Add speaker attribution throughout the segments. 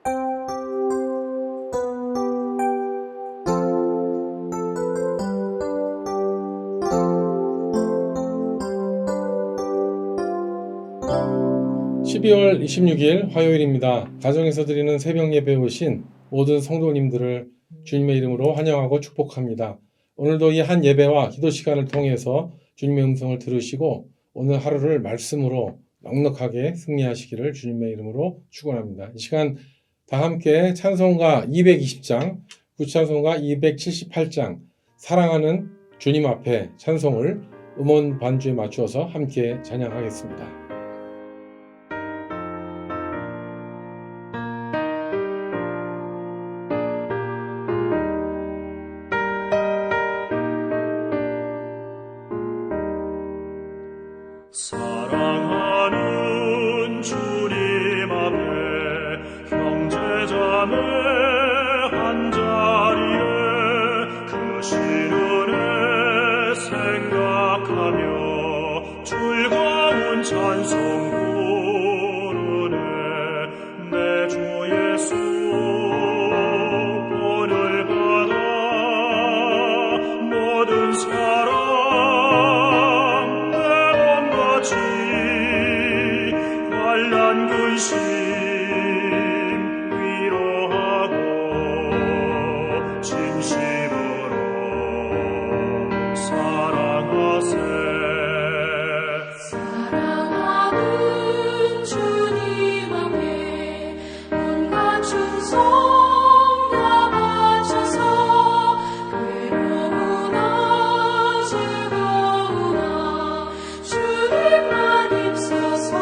Speaker 1: (12월 26일) 화요일입니다. 가정에서 드리는 새벽 예배에 오신 모든 성도님들을 주님의 이름으로 환영하고 축복합니다. 오늘도 이 한 예배와 기도 시간을 통해서 주님의 음성을 들으시고 오늘 하루를 말씀으로 넉넉하게 승리하시기를 주님의 이름으로 축원합니다. 이 시간 다 함께 찬송가 220장, 구찬송가 278장 사랑하는 주님 앞에 찬송을 음원 반주에 맞추어서 함께 찬양하겠습니다.
Speaker 2: 사랑하는 주님 앞에 형제자매 한자리에 크신 은혜 생각하며 즐거운 찬송 부르네. 내 주 예수 본을 받아 모든 사랑 환난 근심 위로하고 진심으로 사랑하세.
Speaker 3: 사랑하는 주님 앞에 온갖 충성 다 바쳐서 괴로우나 즐거우나 주님만 입소서.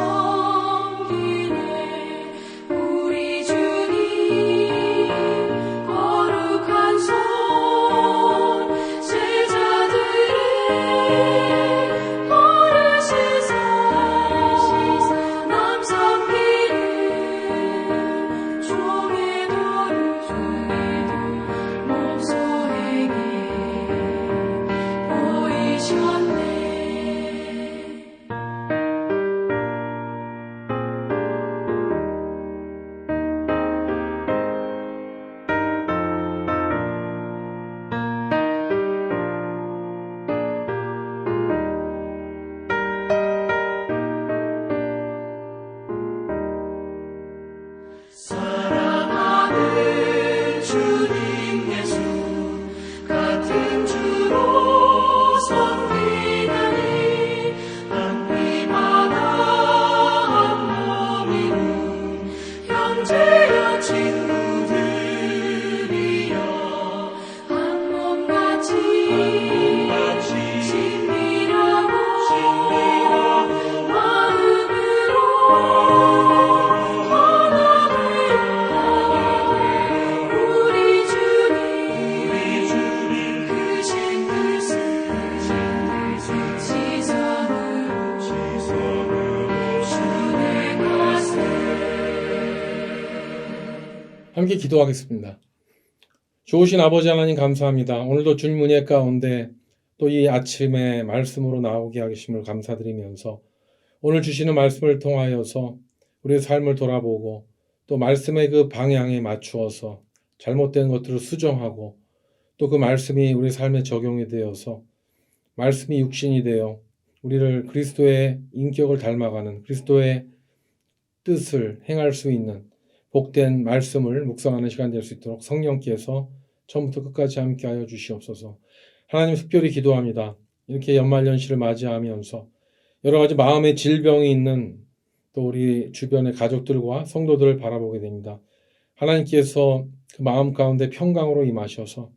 Speaker 3: 사랑하는 주님 예수 같은 주로 섬기다니 한 피마다 한 몸이로 형제여 친구들이여 한 몸같이 친밀하고 마음으로
Speaker 1: 함께 기도하겠습니다. 좋으신 아버지 하나님 감사합니다. 오늘도 주님 은혜 가운데 또 이 아침에 말씀으로 나오게 하심을 감사드리면서 오늘 주시는 말씀을 통하여서 우리의 삶을 돌아보고 또 말씀의 그 방향에 맞추어서 잘못된 것들을 수정하고 또 그 말씀이 우리 삶에 적용이 되어서 말씀이 육신이 되어 우리를 그리스도의 인격을 닮아가는 그리스도의 뜻을 행할 수 있는 복된 말씀을 묵상하는 시간 될 수 있도록 성령께서 처음부터 끝까지 함께하여 주시옵소서. 하나님 특별히 기도합니다. 이렇게 연말연시를 맞이하면서 여러 가지 마음의 질병이 있는 또 우리 주변의 가족들과 성도들을 바라보게 됩니다. 하나님께서 그 마음 가운데 평강으로 임하셔서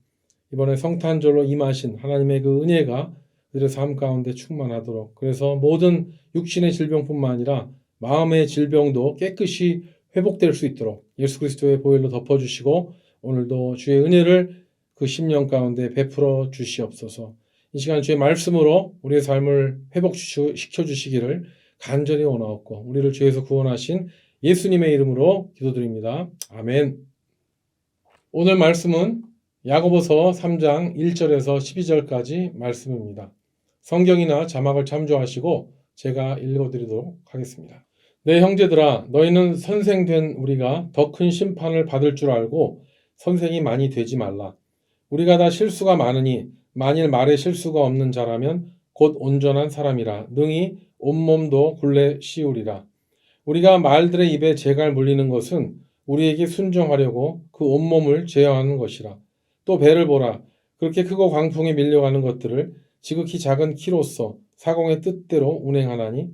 Speaker 1: 이번에 성탄절로 임하신 하나님의 그 은혜가 그들의 삶 가운데 충만하도록, 그래서 모든 육신의 질병뿐만 아니라 마음의 질병도 깨끗이 회복될 수 있도록 예수 그리스도의 보혈로 덮어주시고 오늘도 주의 은혜를 그 심령 가운데 베풀어 주시옵소서. 이 시간 주의 말씀으로 우리의 삶을 회복시켜 주시기를 간절히 원하옵고 우리를 죄에서 구원하신 예수님의 이름으로 기도드립니다. 아멘. 오늘 말씀은 야고보서 3장 1절에서 12절까지 말씀입니다. 성경이나 자막을 참조하시고 제가 읽어드리도록 하겠습니다. 내 형제들아, 너희는 선생된 우리가 더 큰 심판을 받을 줄 알고 선생이 많이 되지 말라. 우리가 다 실수가 많으니 만일 말에 실수가 없는 자라면 곧 온전한 사람이라 능히 온몸도 굴레 씌우리라. 우리가 말들의 입에 재갈 물리는 것은 우리에게 순종하려고 그 온몸을 제어하는 것이라. 또 배를 보라. 그렇게 크고 광풍에 밀려가는 것들을 지극히 작은 키로서 사공의 뜻대로 운행하나니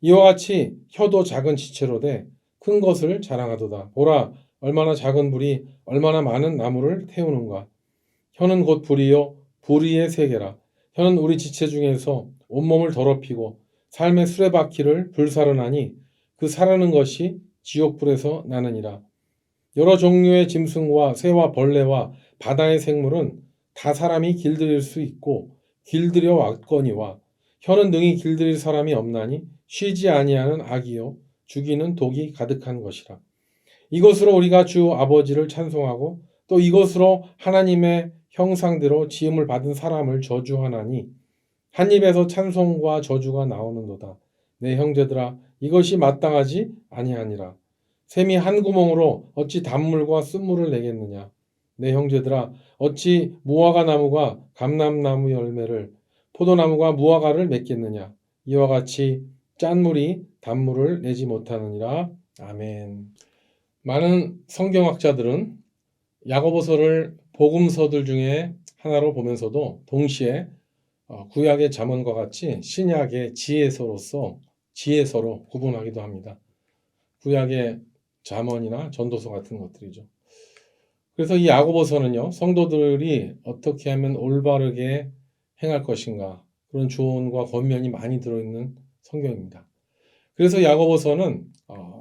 Speaker 1: 이와 같이 혀도 작은 지체로 돼 큰 것을 자랑하도다. 보라, 얼마나 작은 불이 얼마나 많은 나무를 태우는가. 혀는 곧 불이요 불의의 세계라. 혀는 우리 지체 중에서 온몸을 더럽히고 삶의 수레바퀴를 불사르나니 그 사르는 것이 지옥불에서 나느니라. 여러 종류의 짐승과 새와 벌레와 바다의 생물은 다 사람이 길들일 수 있고 길들여 왔거니와 혀는 능히 길들일 사람이 없나니 쉬지 아니하는 악이요 죽이는 독이 가득한 것이라. 이것으로 우리가 주 아버지를 찬송하고 또 이것으로 하나님의 형상대로 지음을 받은 사람을 저주하나니 한 입에서 찬송과 저주가 나오는도다. 내 형제들아, 이것이 마땅하지 아니하니라. 샘이 한 구멍으로 어찌 단물과 쓴물을 내겠느냐. 내 형제들아, 어찌 무화과 나무가 감람나무 열매를 포도나무가 무화과를 맺겠느냐. 이와 같이 짠물이 단물을 내지 못하느니라. 아멘. 많은 성경학자들은 야고보서를 복음서들 중에 하나로 보면서도 동시에 구약의 잠언과 같이 신약의 지혜서로 구분하기도 합니다. 구약의 잠언이나 전도서 같은 것들이죠. 그래서 이 야고보서는요, 성도들이 어떻게 하면 올바르게 행할 것인가 그런 조언과 권면이 많이 들어있는 성경입니다. 그래서 야고보서는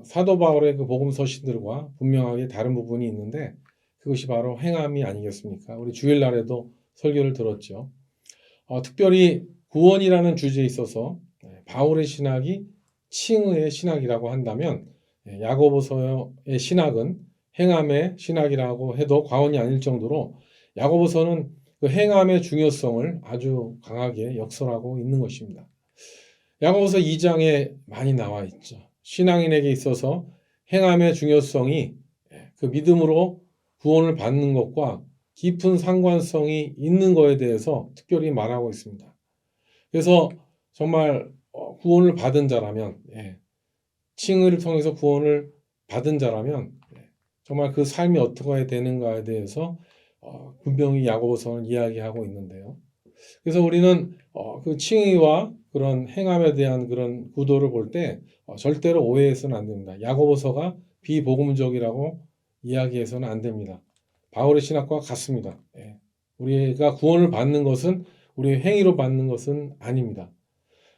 Speaker 1: 사도 바울의 그 복음 서신들과 분명하게 다른 부분이 있는데 그것이 바로 행함이 아니겠습니까? 우리 주일날에도 설교를 들었죠. 특별히 구원이라는 주제에 있어서 바울의 신학이 칭의의 신학이라고 한다면 야고보서의 신학은 행함의 신학이라고 해도 과언이 아닐 정도로 야고보서는 그 행함의 중요성을 아주 강하게 역설하고 있는 것입니다. 야고보서 2장에 많이 나와 있죠. 신앙인에게 있어서 행함의 중요성이 그 믿음으로 구원을 받는 것과 깊은 상관성이 있는 것에 대해서 특별히 말하고 있습니다. 그래서 정말 구원을 받은 자라면, 칭의를 통해서 구원을 받은 자라면 정말 그 삶이 어떻게 되는가에 대해서 분명히 야고보서는 이야기하고 있는데요. 그래서 우리는 그 칭의와 그런 행함에 대한 그런 구도를 볼 때 절대로 오해해서는 안 됩니다. 야고보서가 비복음적이라고 이야기해서는 안 됩니다. 바울의 신학과 같습니다. 우리가 구원을 받는 것은 우리의 행위로 받는 것은 아닙니다.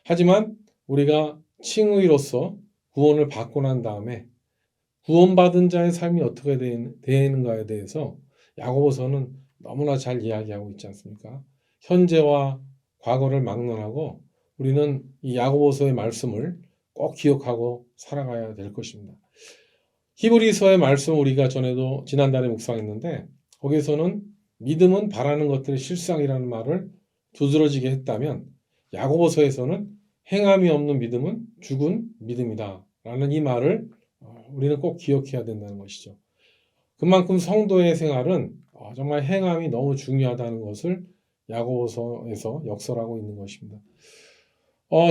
Speaker 1: 하지만 우리가 칭의로서 구원을 받고 난 다음에 구원받은 자의 삶이 어떻게 되는가에 대해서 야고보서는 너무나 잘 이야기하고 있지 않습니까? 현재와 과거를 막론하고 우리는 이 야고보서의 말씀을 꼭 기억하고 살아가야 될 것입니다. 히브리서의 말씀 우리가 전에도 지난달에 묵상했는데 거기에서는 믿음은 바라는 것들의 실상이라는 말을 두드러지게 했다면 야고보서에서는 행함이 없는 믿음은 죽은 믿음이다 라는 이 말을 우리는 꼭 기억해야 된다는 것이죠. 그만큼 성도의 생활은 정말 행함이 너무 중요하다는 것을 야고보서에서 역설하고 있는 것입니다.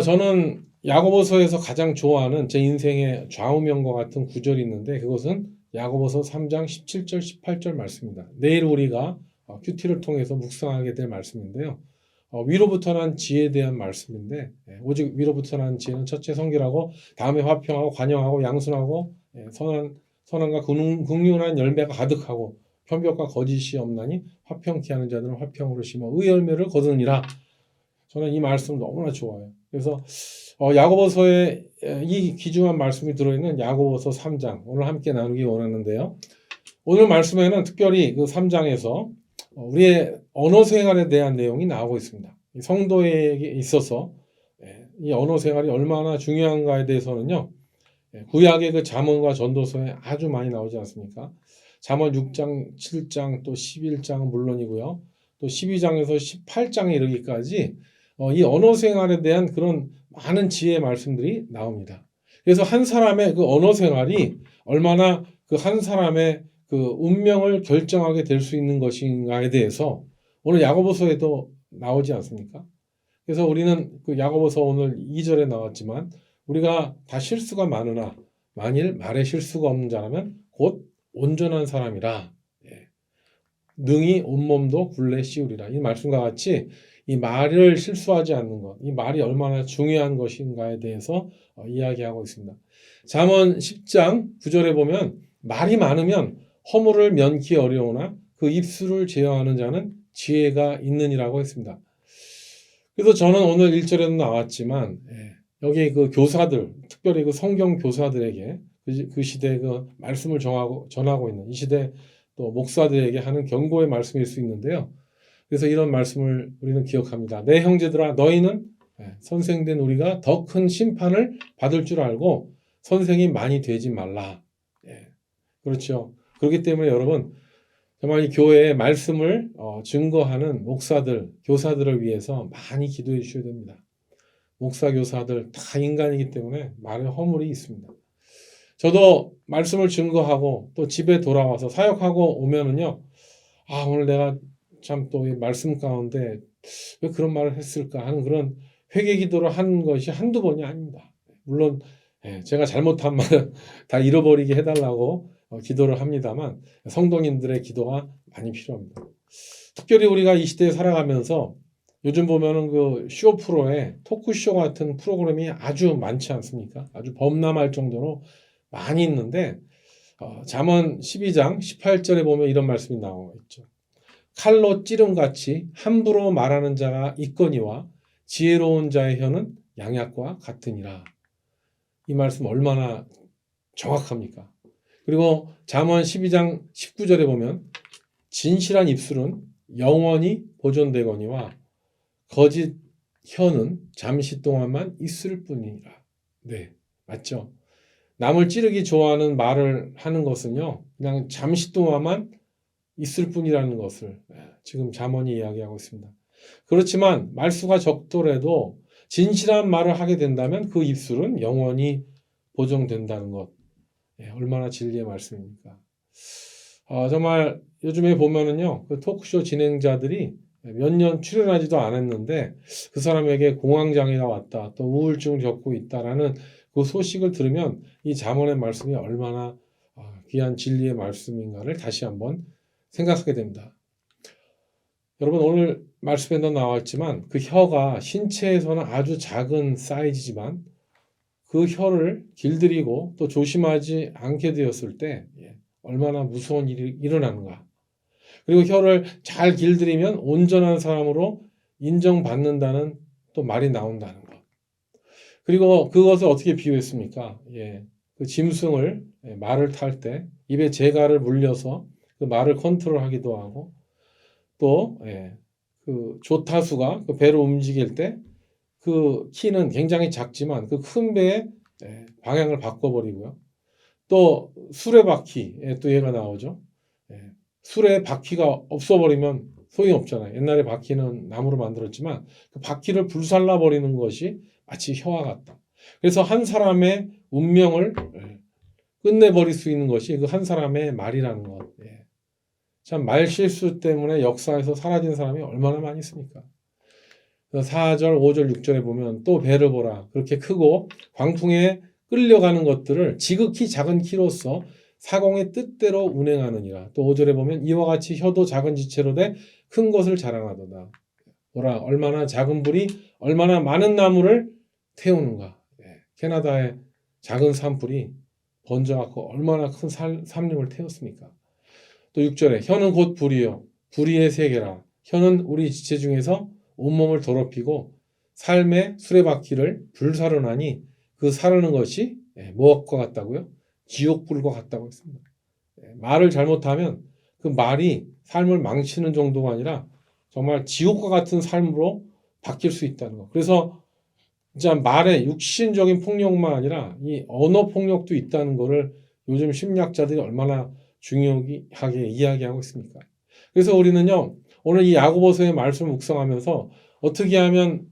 Speaker 1: 저는 야고보서에서 가장 좋아하는 제 인생의 좌우명과 같은 구절이 있는데 그것은 야고보서 3장 17절 18절 말씀입니다. 내일 우리가 큐티를 통해서 묵상하게 될 말씀인데요. 위로부터 난 지혜에 대한 말씀인데 오직 위로부터 난 지혜는 첫째 성결하고 다음에 화평하고 관영하고 양순하고 선한과 긍휼한 열매가 가득하고 편벽과 거짓이 없나니 화평케 하는 자들은 화평으로 심어 의 열매를 거두니라. 저는 이 말씀 너무나 좋아요. 그래서 야고보서에 이 귀중한 말씀이 들어있는 야고보서 3장 오늘 함께 나누기 원하는데요. 오늘 말씀에는 특별히 그 3장에서 우리의 언어 생활에 대한 내용이 나오고 있습니다. 성도에게 있어서 이 언어 생활이 얼마나 중요한가에 대해서는요. 구약의 그 잠언과 전도서에 아주 많이 나오지 않습니까? 잠언 6장, 7장, 또 11장은 물론이고요. 또 12장에서 18장에 이르기까지 이 언어 생활에 대한 그런 많은 지혜의 말씀들이 나옵니다. 그래서 한 사람의 그 언어 생활이 얼마나 그 한 사람의 그 운명을 결정하게 될 수 있는 것인가에 대해서 오늘 야고보서에도 나오지 않습니까? 그래서 우리는 그 야고보서 오늘 2절에 나왔지만 우리가 다 실수가 많으나 만일 말에 실수가 없는 자라면 곧 온전한 사람이라. 예. 능히 온몸도 굴레 씌우리라. 이 말씀과 같이 이 말을 실수하지 않는 것, 이 말이 얼마나 중요한 것인가에 대해서 이야기하고 있습니다. 잠언 10장 9절에 보면 말이 많으면 허물을 면키 어려우나 그 입술을 제어하는 자는 지혜가 있느니라고 했습니다. 그래서 저는 오늘 1절에도 나왔지만 여기 그 교사들, 특별히 그 성경 교사들에게 그 시대에 그 말씀을 전하고 있는 이 시대 또 목사들에게 하는 경고의 말씀일 수 있는데요. 그래서 이런 말씀을 우리는 기억합니다. 내 형제들아 너희는 선생된 우리가 더 큰 심판을 받을 줄 알고 선생이 많이 되지 말라. 그렇죠. 그렇기 때문에 여러분 정말 이 교회의 말씀을 증거하는 목사들, 교사들을 위해서 많이 기도해 주셔야 됩니다. 목사, 교사들 다 인간이기 때문에 말에 허물이 있습니다. 저도 말씀을 증거하고 또 집에 돌아와서 사역하고 오면은요, 오늘 내가 참 또 이 말씀 가운데 왜 그런 말을 했을까 하는 그런 회개 기도를 한 것이 한두 번이 아닙니다. 물론 제가 잘못한 말은 다 잃어버리게 해달라고 기도를 합니다만 성도님들의 기도가 많이 필요합니다. 특별히 우리가 이 시대에 살아가면서 요즘 보면은 그 쇼 프로에 토크쇼 같은 프로그램이 아주 많지 않습니까? 아주 범람할 정도로 많이 있는데 잠언 12장 18절에 보면 이런 말씀이 나와 있죠. 칼로 찌름같이 함부로 말하는 자가 있거니와 지혜로운 자의 혀는 양약과 같으니라. 이 말씀 얼마나 정확합니까? 그리고 잠언 12장 19절에 보면 진실한 입술은 영원히 보존되거니와 거짓 혀는 잠시 동안만 있을 뿐이라. 네, 맞죠? 남을 찌르기 좋아하는 말을 하는 것은요, 그냥 잠시 동안만 있을 뿐이라는 것을 지금 잠언이 이야기하고 있습니다. 그렇지만 말수가 적더라도 진실한 말을 하게 된다면 그 입술은 영원히 보존된다는 것. 얼마나 진리의 말씀입니까? 정말 요즘에 보면은요, 그 토크쇼 진행자들이 몇 년 출연하지도 않았는데 그 사람에게 공황장애가 왔다, 또 우울증을 겪고 있다라는 그 소식을 들으면 이 잠언의 말씀이 얼마나 귀한 진리의 말씀인가를 다시 한번 생각하게 됩니다. 여러분 오늘 말씀에도 나왔지만 그 혀가 신체에서는 아주 작은 사이즈지만 그 혀를 길들이고 또 조심하지 않게 되었을 때 얼마나 무서운 일이 일어나는가. 그리고 혀를 잘 길들이면 온전한 사람으로 인정받는다는 또 말이 나온다는 것. 그리고 그것을 어떻게 비유했습니까? 그 짐승을 말을 탈 때 입에 재갈을 물려서 그 말을 컨트롤하기도 하고 또 그 조타수가 그 배를 움직일 때 그 키는 굉장히 작지만 그 큰 배의 방향을 바꿔버리고요. 또 수레바퀴에 또 얘가 나오죠. 수레 바퀴가 없어버리면 소용이 없잖아요. 옛날에 바퀴는 나무로 만들었지만 그 바퀴를 불살라 버리는 것이 마치 혀와 같다. 그래서 한 사람의 운명을 끝내버릴 수 있는 것이 그 한 사람의 말이라는 것. 참 말실수 때문에 역사에서 사라진 사람이 얼마나 많이 있습니까? 4절, 5절, 6절에 보면 또 배를 보라. 그렇게 크고 광풍에 끌려가는 것들을 지극히 작은 키로서 사공의 뜻대로 운행하느니라. 또 5절에 보면 이와 같이 혀도 작은 지체로 돼 큰 것을 자랑하도다. 보라, 얼마나 작은 불이 얼마나 많은 나무를 태우는가. 캐나다의 작은 산불이 번져갖고 얼마나 큰 산림을 태웠습니까? 또 6절에 혀는 곧 불이요 불의의 세계라. 혀는 우리 지체 중에서 온몸을 더럽히고 삶의 수레바퀴를 불사르나니 그 사르는 것이 무엇과 같다고요? 지옥불과 같다고 했습니다. 말을 잘못하면 그 말이 삶을 망치는 정도가 아니라 정말 지옥과 같은 삶으로 바뀔 수 있다는 것. 그래서 진짜 말의 육신적인 폭력만 아니라 이 언어 폭력도 있다는 것을 요즘 심리학자들이 얼마나 중요하게 이야기하고 있습니까? 그래서 우리는요, 오늘 이 야고보서의 말씀을 묵상하면서 어떻게 하면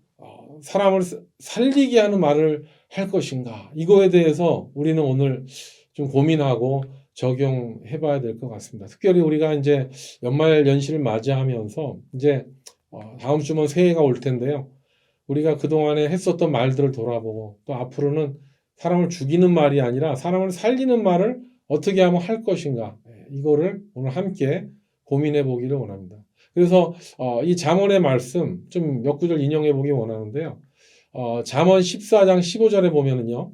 Speaker 1: 사람을 살리게 하는 말을 할 것인가? 이거에 대해서 우리는 오늘 좀 고민하고 적용해 봐야 될 것 같습니다. 특별히 우리가 이제 연말 연시를 맞이하면서 이제 다음 주면 새해가 올 텐데요. 우리가 그동안에 했었던 말들을 돌아보고 또 앞으로는 사람을 죽이는 말이 아니라 사람을 살리는 말을 어떻게 하면 할 것인가? 이거를 오늘 함께 고민해 보기를 원합니다. 그래서 이 잠언의 말씀 좀 몇 구절 인용해 보기 원하는데요. 잠언 14장 15절에 보면은요.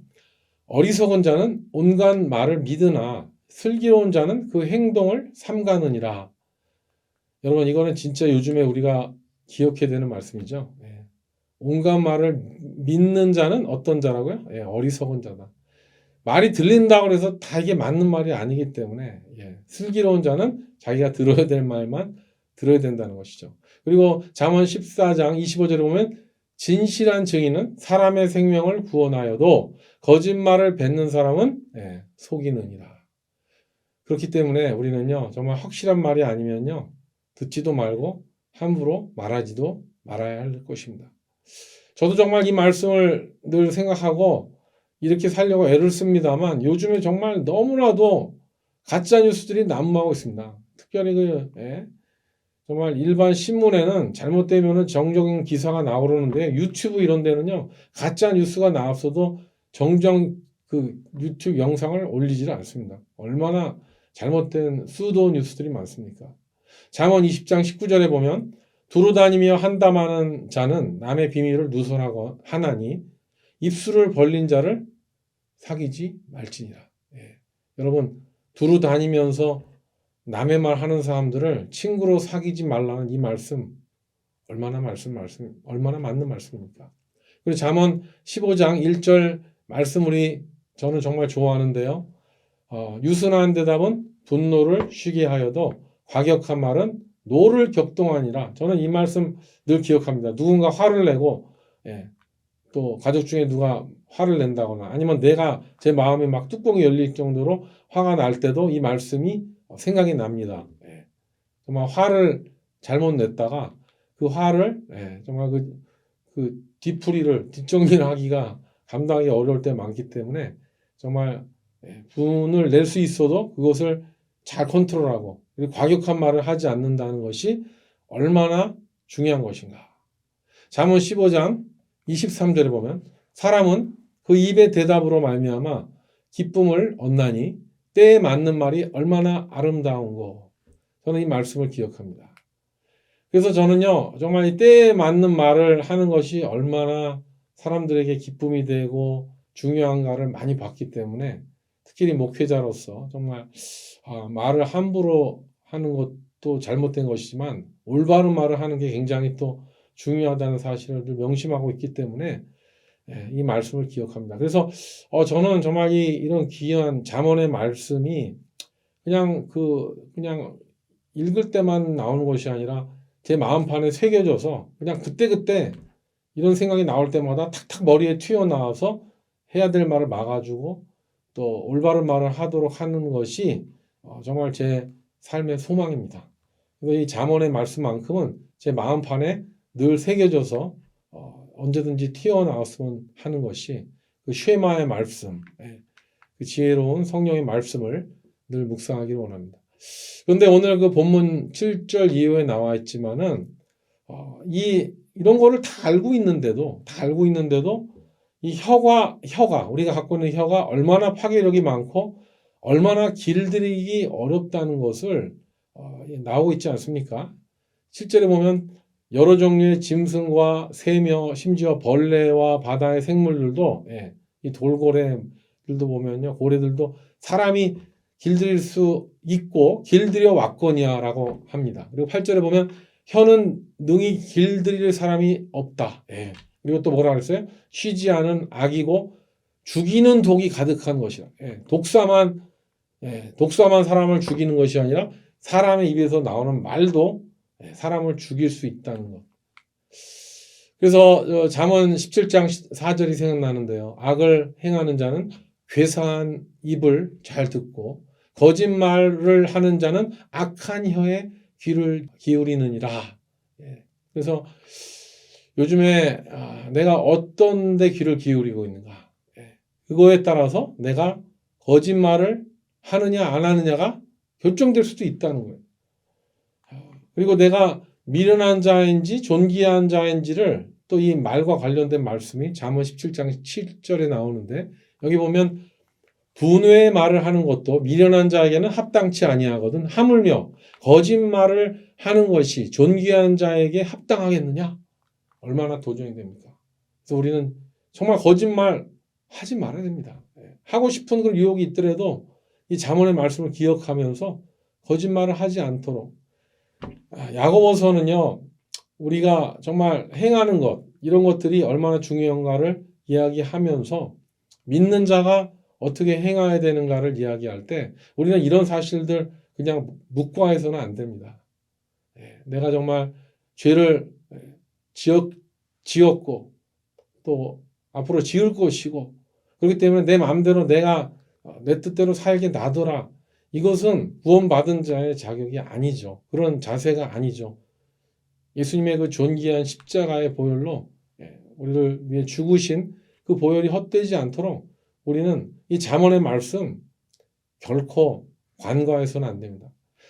Speaker 1: 어리석은 자는 온갖 말을 믿으나 슬기로운 자는 그 행동을 삼가느니라. 여러분 이거는 진짜 요즘에 우리가 기억해야 되는 말씀이죠. 온갖 말을 믿는 자는 어떤 자라고요? 어리석은 자다. 말이 들린다고 해서 다 이게 맞는 말이 아니기 때문에 슬기로운 자는 자기가 들어야 될 말만 들어야 된다는 것이죠. 그리고 잠언 14장 25절에 보면 진실한 증인은 사람의 생명을 구원하여도 거짓말을 뱉는 사람은 속이느니라. 그렇기 때문에 우리는요 정말 확실한 말이 아니면요 듣지도 말고 함부로 말하지도 말아야 할 것입니다. 저도 정말 이 말씀을 늘 생각하고 이렇게 살려고 애를 씁니다만 요즘에 정말 너무나도 가짜 뉴스들이 난무하고 있습니다. 특별히 정말 일반 신문에는 잘못되면은 정적인 기사가 나오는데 유튜브 이런 데는요 가짜 뉴스가 나왔어도 정정 그 유튜브 영상을 올리지를 않습니다. 얼마나 잘못된 수도 뉴스들이 많습니까? 잠언 20장 19절에 보면 두루 다니며 한담하는 자는 남의 비밀을 누설하고 하나니 입술을 벌린 자를 사귀지 말지니라. 여러분 두루 다니면서 남의 말 하는 사람들을 친구로 사귀지 말라는 이 말씀 얼마나 맞는 말씀입니까? 그리고 잠언 15장 1절 말씀 저는 정말 좋아하는데요. 유순한 대답은 분노를 쉬게 하여도 과격한 말은 노를 격동하니라. 저는 이 말씀 늘 기억합니다. 누군가 화를 내고 또 가족 중에 누가 화를 낸다거나 아니면 내가 제 마음에 막 뚜껑이 열릴 정도로 화가 날 때도 이 말씀이 생각이 납니다. 정말 화를 잘못 냈다가 그 화를 정말 그 뒷정리를 하기가 감당하기 어려울 때 많기 때문에 정말 분을 낼 수 있어도 그것을 잘 컨트롤하고 그리고 과격한 말을 하지 않는다는 것이 얼마나 중요한 것인가. 잠언 15장 23절에 보면 사람은 그 입의 대답으로 말미암아 기쁨을 얻나니 때에 맞는 말이 얼마나 아름다운고. 저는 이 말씀을 기억합니다. 그래서 저는요 정말 이 때에 맞는 말을 하는 것이 얼마나 사람들에게 기쁨이 되고 중요한가를 많이 봤기 때문에 특히 목회자로서 정말 말을 함부로 하는 것도 잘못된 것이지만 올바른 말을 하는 게 굉장히 또 중요하다는 사실을 늘 명심하고 있기 때문에 이 말씀을 기억합니다. 그래서 저는 정말 이런 귀한 잠언의 말씀이 그냥 읽을 때만 나오는 것이 아니라 제 마음판에 새겨져서 그냥 그때그때 이런 생각이 나올 때마다 탁탁 머리에 튀어나와서 해야 될 말을 막아주고 또 올바른 말을 하도록 하는 것이 정말 제 삶의 소망입니다. 그래서 이 잠언의 말씀만큼은 제 마음판에 늘 새겨져서 언제든지 튀어나왔으면 하는 것이 그 쉐마의 말씀, 그 지혜로운 성령의 말씀을 늘 묵상하기를 원합니다. 그런데 오늘 그 본문 7절 이후에 나와 있지만은 이런 거를 다 알고 있는데도 이 혀가 우리가 갖고 있는 혀가 얼마나 파괴력이 많고 얼마나 길들이기 어렵다는 것을 나오고 있지 않습니까? 실제로 보면 여러 종류의 짐승과 새며 심지어 벌레와 바다의 생물들도 이 돌고래들도 보면요 고래들도 사람이 길들일 수 있고 길들여 왔거니와라고 합니다. 그리고 8절에 보면 혀는 능히 길들일 사람이 없다. 그리고 또 뭐라 그랬어요? 쉬지 않은 악이고 죽이는 독이 가득한 것이다. 독사만 사람을 죽이는 것이 아니라 사람의 입에서 나오는 말도 사람을 죽일 수 있다는 것. 그래서 잠언 17장 4절이 생각나는데요. 악을 행하는 자는 괴사한 입을 잘 듣고 거짓말을 하는 자는 악한 혀에 귀를 기울이느니라. 그래서 요즘에 내가 어떤 데 귀를 기울이고 있는가? 그거에 따라서 내가 거짓말을 하느냐 안 하느냐가 결정될 수도 있다는 거예요. 그리고 내가 미련한 자인지 존귀한 자인지를 또 이 말과 관련된 말씀이 잠언 17장 7절에 나오는데 여기 보면 분외의 말을 하는 것도 미련한 자에게는 합당치 아니하거든 하물며 거짓말을 하는 것이 존귀한 자에게 합당하겠느냐? 얼마나 도전이 됩니까? 그래서 우리는 정말 거짓말 하지 말아야 됩니다. 하고 싶은 그 유혹이 있더라도 이 잠언의 말씀을 기억하면서 거짓말을 하지 않도록. 야고보서는요, 우리가 정말 행하는 것, 이런 것들이 얼마나 중요한가를 이야기하면서 믿는 자가 어떻게 행해야 되는가를 이야기할 때 우리는 이런 사실들 그냥 묵과해서는 안 됩니다. 내가 정말 죄를 지었고 또 앞으로 지을 것이고 그렇기 때문에 내 마음대로 내가 내 뜻대로 살게 놔둬라. 이것은 구원받은 자의 자격이 아니죠. 그런 자세가 아니죠. 예수님의 그 존귀한 십자가의 보혈로 우리를 위해 죽으신 그 보혈이 헛되지 않도록 우리는 이 잠언의 말씀 결코 관과해서는 안 됩니다.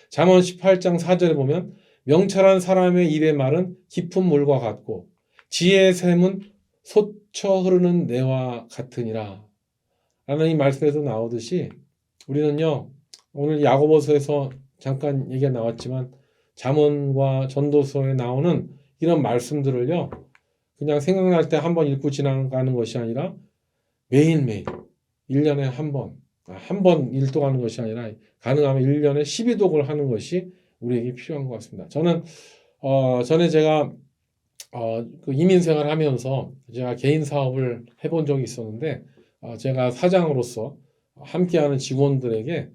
Speaker 1: 잠언 18장 4절에 보면 명철한 사람의 입의 말은 깊은 물과 같고 지혜의 샘은 솟쳐 흐르는 내와 같으니라 라는 이 말씀에서 나오듯이 우리는요 오늘 야고보서에서 잠깐 얘기가 나왔지만 잠언과 전도서에 나오는 이런 말씀들을요 그냥 생각날 때 한번 읽고 지나가는 것이 아니라 매일매일 1년에 한 번 일독하는 것이 아니라 가능하면 1년에 12독을 하는 것이 우리에게 필요한 것 같습니다. 저는 전에 제가 그 이민 생활을 하면서 제가 개인 사업을 해본 적이 있었는데 제가 사장으로서 함께하는 직원들에게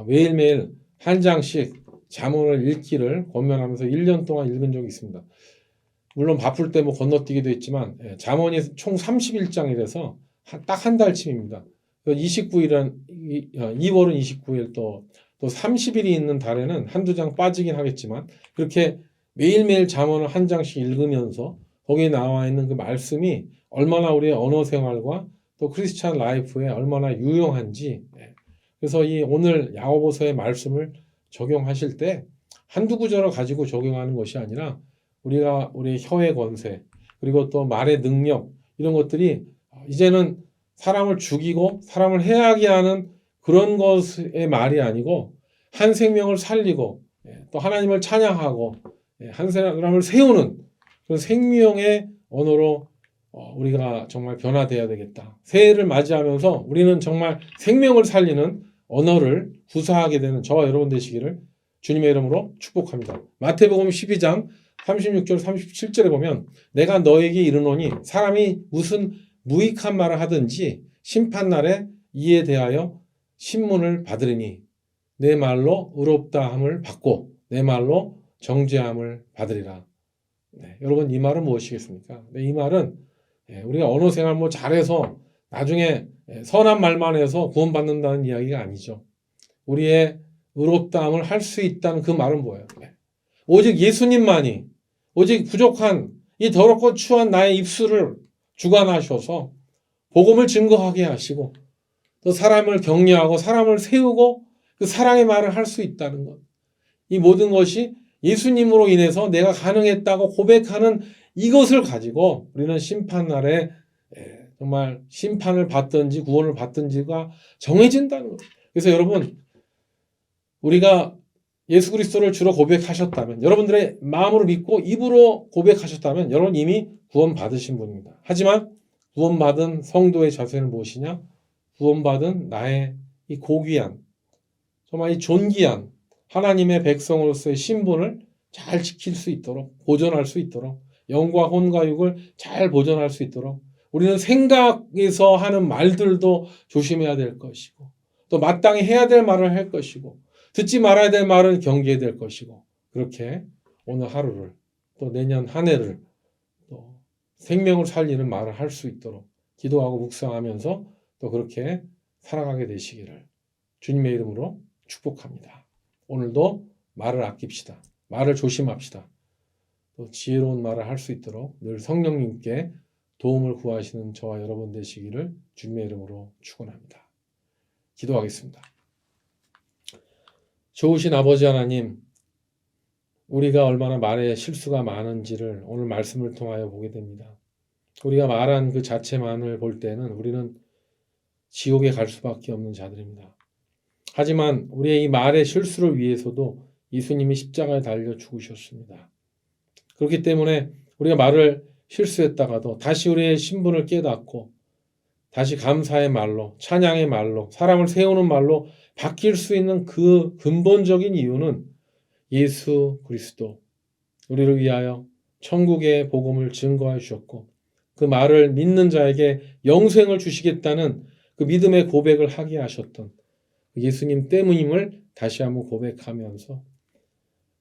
Speaker 1: 매일매일 한 장씩 잠언을 읽기를 권면하면서 1년 동안 읽은 적이 있습니다. 물론 바쁠 때 뭐 건너뛰기도 했지만 잠언이 총 31장이라서 딱 한 달치입니다. 29일은 2월은 29일 또 30일이 있는 달에는 한두 장 빠지긴 하겠지만 그렇게 매일매일 잠언을 한 장씩 읽으면서 거기에 나와 있는 그 말씀이 얼마나 우리의 언어 생활과 또 크리스찬 라이프에 얼마나 유용한지 그래서 이 오늘 야고보서의 말씀을 적용하실 때 한두 구절을 가지고 적용하는 것이 아니라 우리가 우리 혀의 권세 그리고 또 말의 능력 이런 것들이 이제는 사람을 죽이고 사람을 해하게 하는 그런 것의 말이 아니고 한 생명을 살리고 또 하나님을 찬양하고 한 사람을 세우는 그런 생명의 언어로 우리가 정말 변화되어야 되겠다. 새해를 맞이하면서 우리는 정말 생명을 살리는 언어를 구사하게 되는 저와 여러분 되시기를 주님의 이름으로 축복합니다. 마태복음 12장 36절 37절에 보면 내가 너에게 이르노니 사람이 무슨 무익한 말을 하든지 심판날에 이에 대하여 신문을 받으리니 내 말로 의롭다함을 받고 내 말로 정죄함을 받으리라. 여러분 이 말은 무엇이겠습니까? 이 말은 우리가 언어 생활 뭐 잘해서 나중에 선한 말만 해서 구원받는다는 이야기가 아니죠. 우리의 의롭다함을 할 수 있다는 그 말은 뭐예요? 오직 예수님만이 오직 부족한 이 더럽고 추한 나의 입술을 주관하셔서 복음을 증거하게 하시고 또 사람을 격려하고 사람을 세우고 그 사랑의 말을 할 수 있다는 것. 이 모든 것이 예수님으로 인해서 내가 가능했다고 고백하는 이것을 가지고 우리는 심판날에 정말 심판을 받든지 구원을 받든지가 정해진다는 것. 그래서 여러분 우리가 예수 그리스도를 주로 고백하셨다면 여러분들의 마음으로 믿고 입으로 고백하셨다면 여러분 이미 구원받으신 분입니다. 하지만 구원받은 성도의 자세는 무엇이냐? 구원받은 나의 이 고귀한 정말 이 존귀한 하나님의 백성으로서의 신분을 잘 지킬 수 있도록 보존할 수 있도록 영과 혼과 육을 잘 보존할 수 있도록 우리는 생각에서 하는 말들도 조심해야 될 것이고 또 마땅히 해야 될 말을 할 것이고 듣지 말아야 될 말은 경계해야 될 것이고 그렇게 오늘 하루를 또 내년 한 해를 또 생명을 살리는 말을 할 수 있도록 기도하고 묵상하면서 또 그렇게 살아가게 되시기를 주님의 이름으로 축복합니다. 오늘도 말을 아낍시다. 말을 조심합시다. 또 지혜로운 말을 할 수 있도록 늘 성령님께 도움을 구하시는 저와 여러분 되시기를 주님의 이름으로 축원합니다. 기도하겠습니다. 좋으신 아버지 하나님, 우리가 얼마나 말에 실수가 많은지를 오늘 말씀을 통하여 보게 됩니다. 우리가 말한 그 자체만을 볼 때는 우리는 지옥에 갈 수밖에 없는 자들입니다. 하지만 우리의 이 말의 실수를 위해서도 예수님이 십자가에 달려 죽으셨습니다. 그렇기 때문에 우리가 말을 실수했다가도 다시 우리의 신분을 깨닫고 다시 감사의 말로, 찬양의 말로, 사람을 세우는 말로 바뀔 수 있는 그 근본적인 이유는 예수 그리스도, 우리를 위하여 천국의 복음을 증거해 주셨고 그 말을 믿는 자에게 영생을 주시겠다는 그 믿음의 고백을 하게 하셨던 예수님 때문임을 다시 한번 고백하면서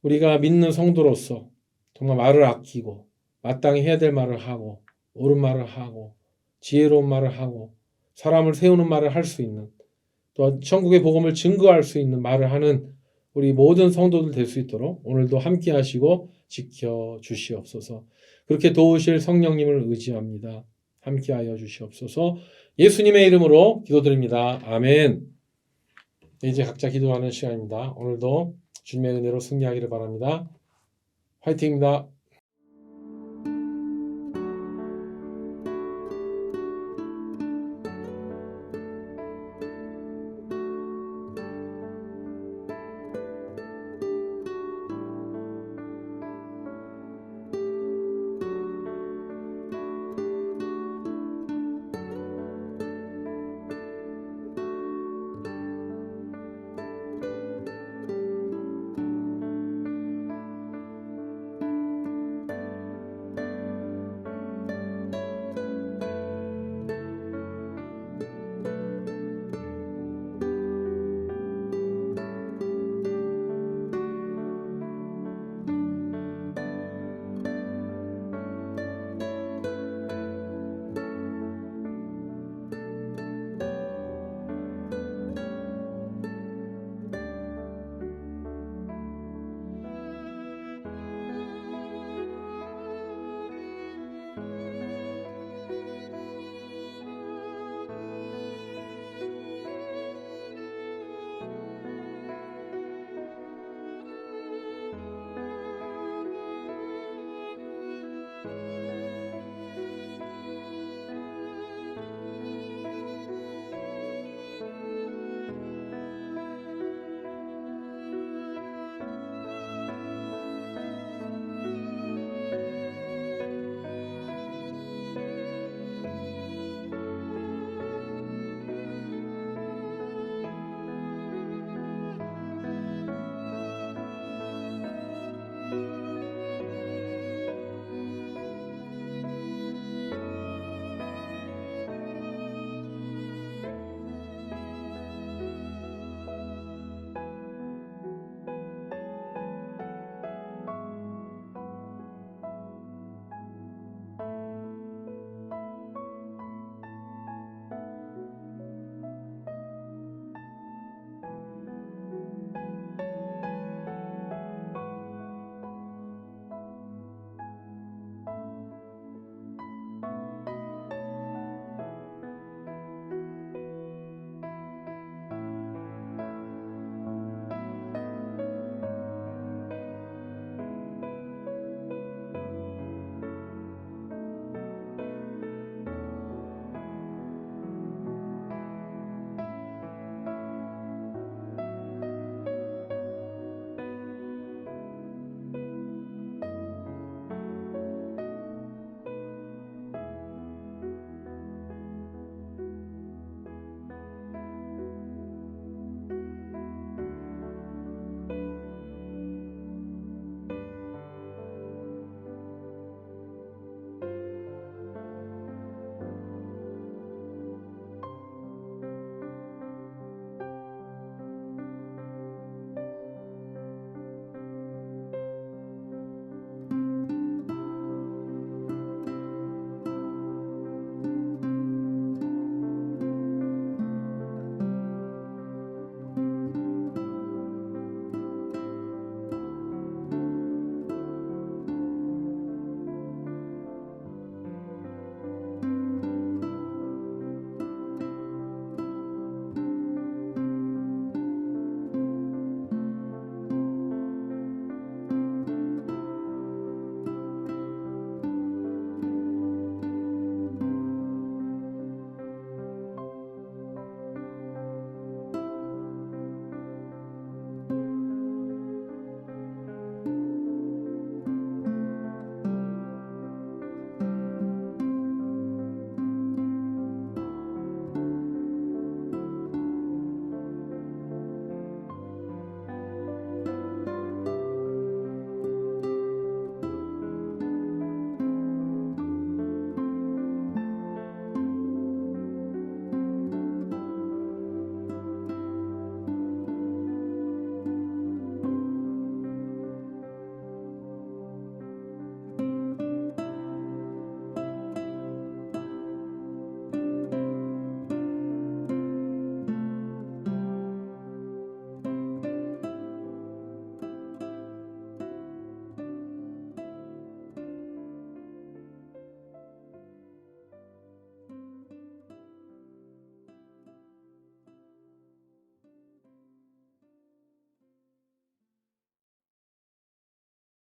Speaker 1: 우리가 믿는 성도로서 정말 말을 아끼고 마땅히 해야 될 말을 하고 옳은 말을 하고 지혜로운 말을 하고 사람을 세우는 말을 할 수 있는 또 천국의 복음을 증거할 수 있는 말을 하는 우리 모든 성도들 될 수 있도록 오늘도 함께 하시고 지켜 주시옵소서. 그렇게 도우실 성령님을 의지합니다. 함께 하여 주시옵소서. 예수님의 이름으로 기도드립니다. 아멘. 이제 각자 기도하는 시간입니다. 오늘도 주님의 은혜로 승리하기를 바랍니다. 화이팅입니다.